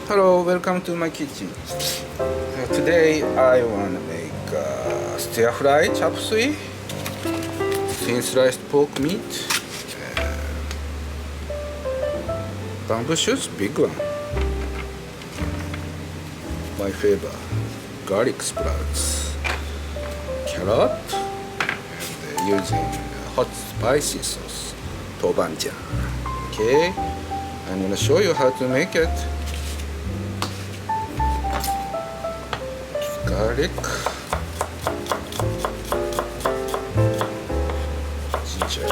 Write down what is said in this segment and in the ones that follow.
Hello, welcome to my kitchen. Today I want to make stir-fried chop suey, thin sliced pork meat, bambooshoots, big one. My favorite, garlic sprouts, carrot, and using hot spicy sauce, tobanjang. Okay, I'm gonna show you how to make it. Garlic, ginger,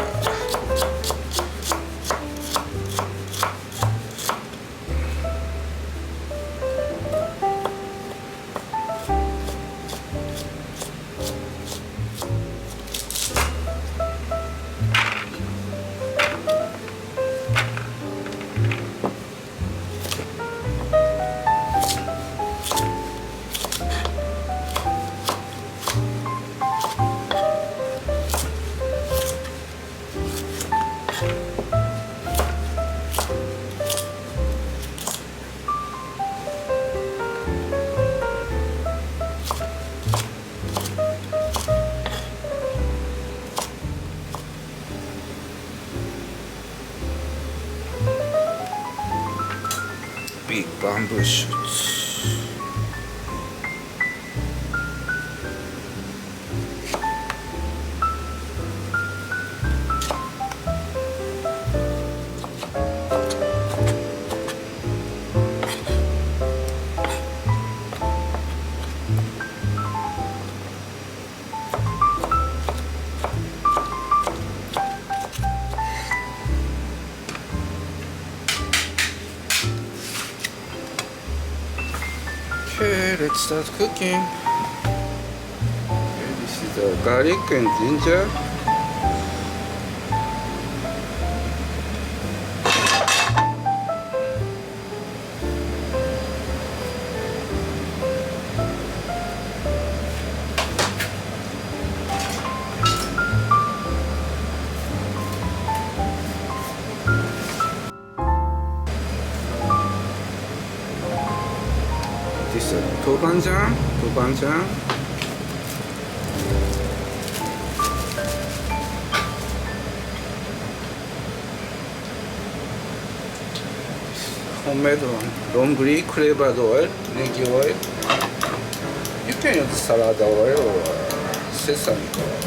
big bamboo shoots. Okay, let's start cooking. Okay, this is the garlic and ginger. This is tobanjang. Homemade one. Long flavored oil, negi oil. You can use salad oil or sesame oil.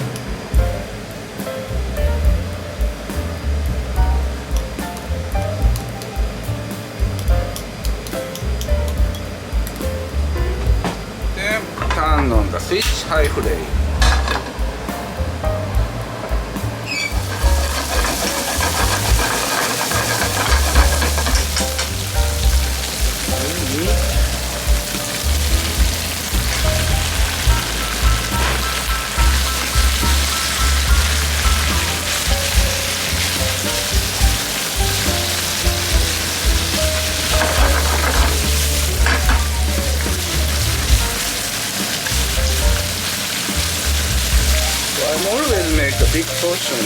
Turn on the switch, high flame. I'm always make a big portion,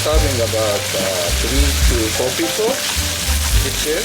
serving about 3 to 4 people each year.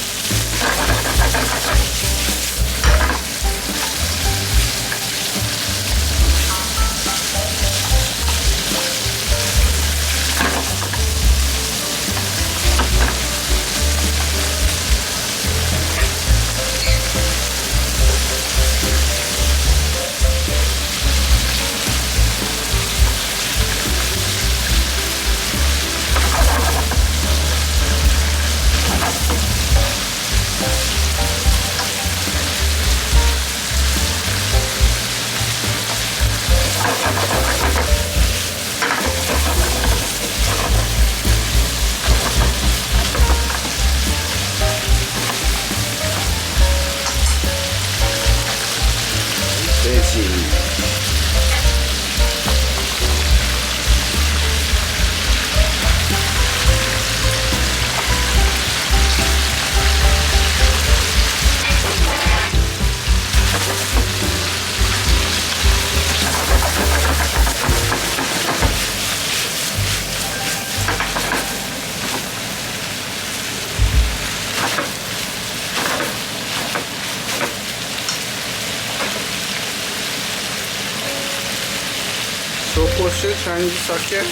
Chinese sake.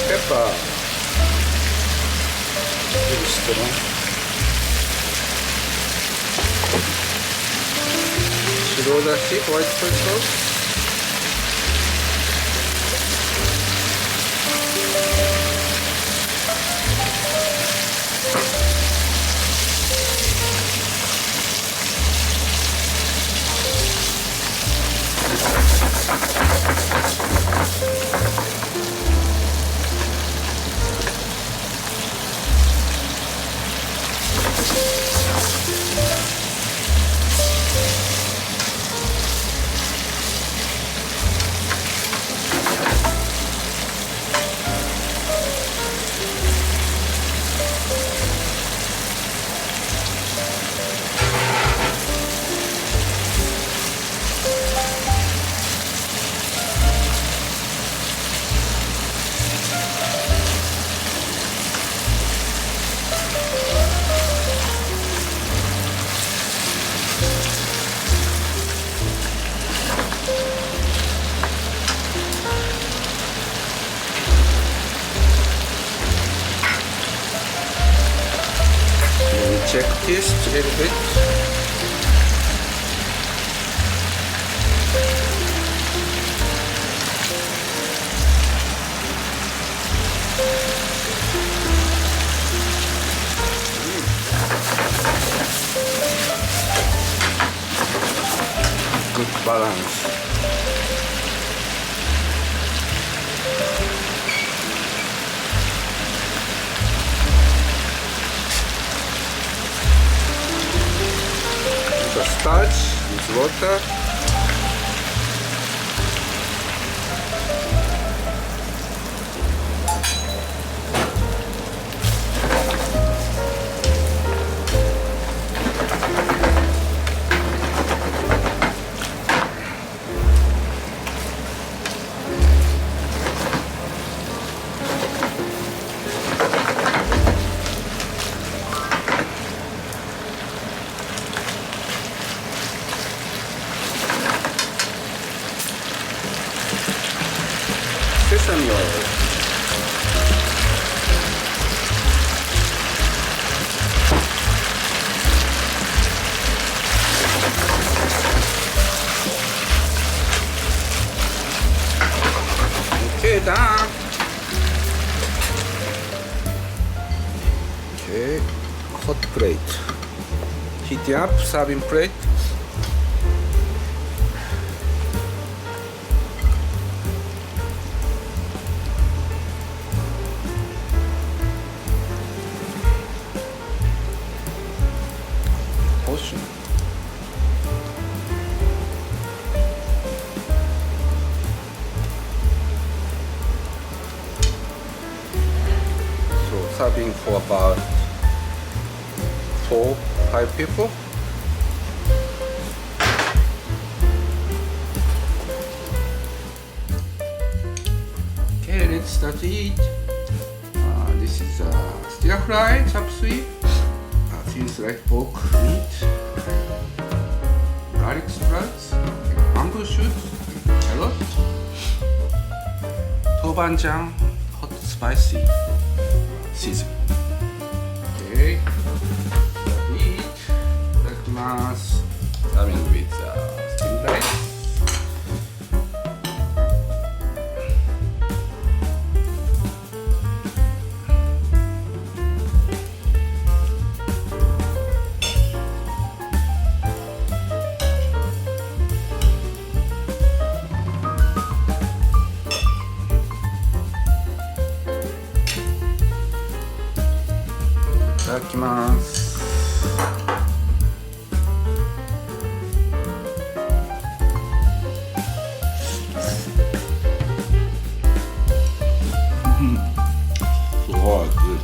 Pepper. Very strong. Shirodashi, white soy sauce. Check taste a little bit. Good balance. The starch with water. Sesame oil. Okay, done. Okay, hot plate. Heat up, serving plate. Portion. So serving for about 4-5 people. Okay, let's start to eat. This is stir-fried chop suey. Feels like pork meat, garlic sprouts, bambooshoots, carrot, tobanjang, hot spicy season. Okay, eat. Itadakimasu. Serving with steamed rice. Itadakimasu. Oh, good.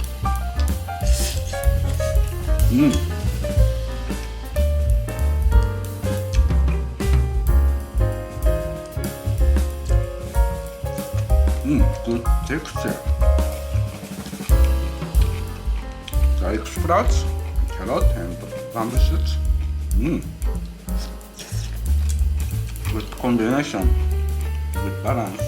Good texture. Garlic sprouts, carrot, and bamboo shoots. Good combination. Good balance.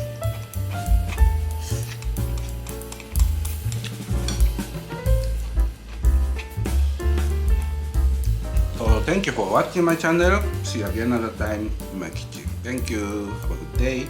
So thank you for watching my channel. See you again another time in my kitchen. Thank you. Have a good day.